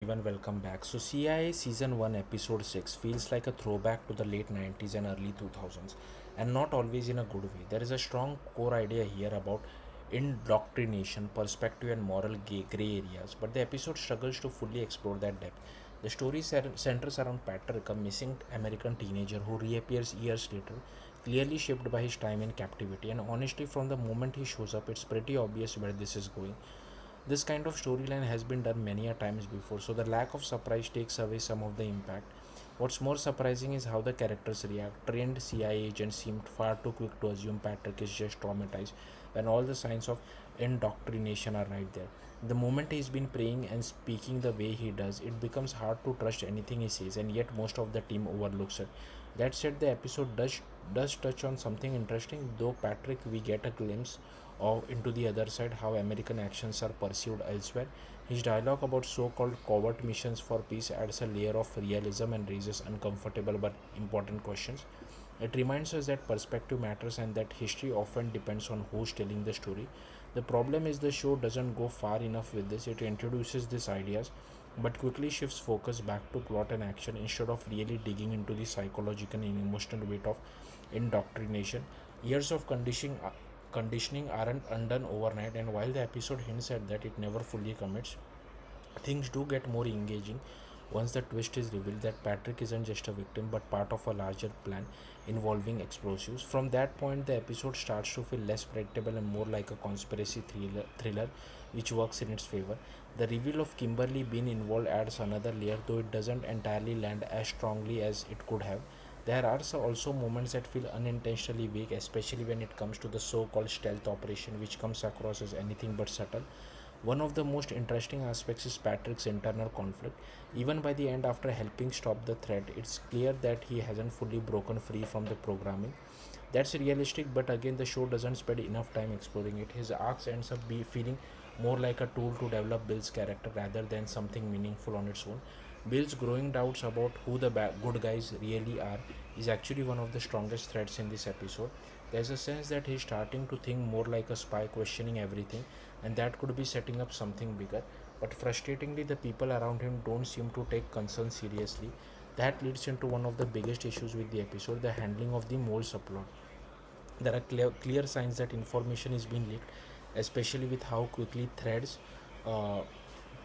everyone, welcome back. So, CIA Season 1 Episode 6 feels like a throwback to the late 90s and early 2000s, and not always in a good way. There is a strong core idea here about indoctrination, perspective, and moral gray areas, but the episode struggles to fully explore that depth. The story centers around Patrick, a missing American teenager who reappears years later, clearly shaped by his time in captivity. And honestly, from the moment he shows up, it's pretty obvious where this is going. This kind of storyline has been done many a times before, so the lack of surprise takes away some of the impact. What's more surprising is how the characters react. Trained CIA agents seemed far too quick to assume Patrick is just traumatized when all the signs of indoctrination are right there. The moment he's been praying and speaking the way he does, it becomes hard to trust anything he says, and yet most of the team overlooks it. That said, the episode does touch on something interesting, though Patrick we get a glimpse of into the other side, how American actions are perceived elsewhere. His dialogue about so-called covert missions for peace adds a layer of realism and raises uncomfortable but important questions. It reminds us that perspective matters and that history often depends on who's telling the story. The problem is the show doesn't go far enough with this. It introduces these ideas but quickly shifts focus back to plot and action instead of really digging into the psychological and emotional weight of indoctrination. Years of conditioning aren't undone overnight, and while the episode hints at that, it never fully commits. Things do get more engaging once the twist is revealed that Patrick isn't just a victim but part of a larger plan involving explosives. From that point, the episode starts to feel less predictable and more like a conspiracy thriller which works in its favor. The reveal of Kimberly being involved adds another layer, though it doesn't entirely land as strongly as it could have. There are also moments that feel unintentionally weak, especially when it comes to the so called stealth operation, which comes across as anything but subtle. One of the most interesting aspects is Patrick's internal conflict. Even by the end, after helping stop the threat, it's clear that he hasn't fully broken free from the programming. That's realistic, but again, the show doesn't spend enough time exploring it. His arcs ends up feeling more like a tool to develop Bill's character rather than something meaningful on its own. Bill's growing doubts about who the good guys really are is actually one of the strongest threads in this episode. There's a sense that he's starting to think more like a spy, questioning everything, and that could be setting up something bigger. But frustratingly, the people around him don't seem to take concern seriously. That leads into one of the biggest issues with the episode, the handling of the mole subplot. There are clear signs that information is being leaked, especially with how quickly threads uh,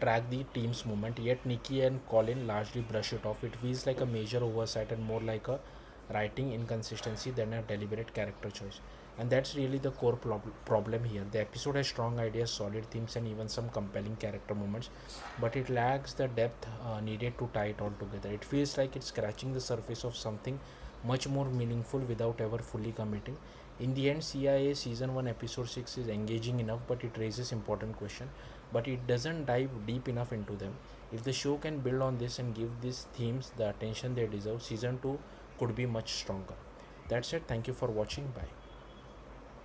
track the team's movement. Yet Nikki and Colin largely brush it off. It feels like a major oversight and more like a writing inconsistency than a deliberate character choice. And that's really the core problem here. The episode has strong ideas, solid themes, and even some compelling character moments, but it lacks the depth needed to tie it all together. It feels like it's scratching the surface of something much more meaningful without ever fully committing. In the end, CIA Season 1 Episode 6 is engaging enough, but it raises important questions, but it doesn't dive deep enough into them. If the show can build on this and give these themes the attention they deserve, Season 2 could be much stronger. That's it. Thank you for watching. Bye.